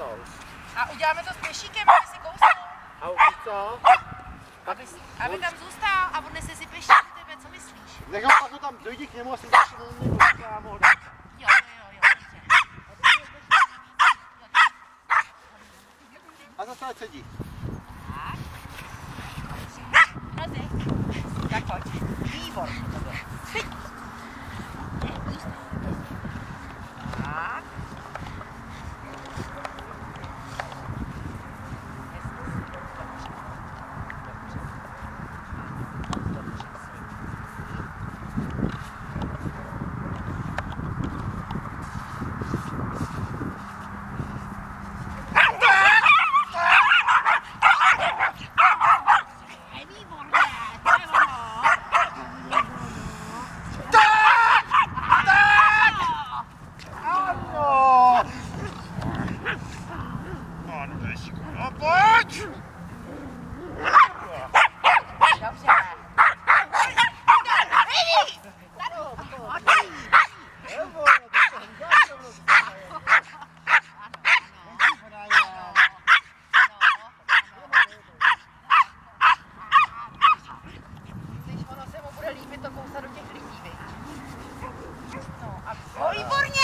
kousnou. A uděláme to s pešíkem, aby si kousnul. A víš co? Aby tam zůstal a odnese si pešík do tebe, co myslíš? Nech ho pak tam dojdi k němu a si dáš ho dát. Jo. A zase ať sedí. Tak pojď. Výbor. Teď. Tak. Pojď! Dobře. Ono se mu bude líbit to kousat do těch lidí, viď? No a výborně!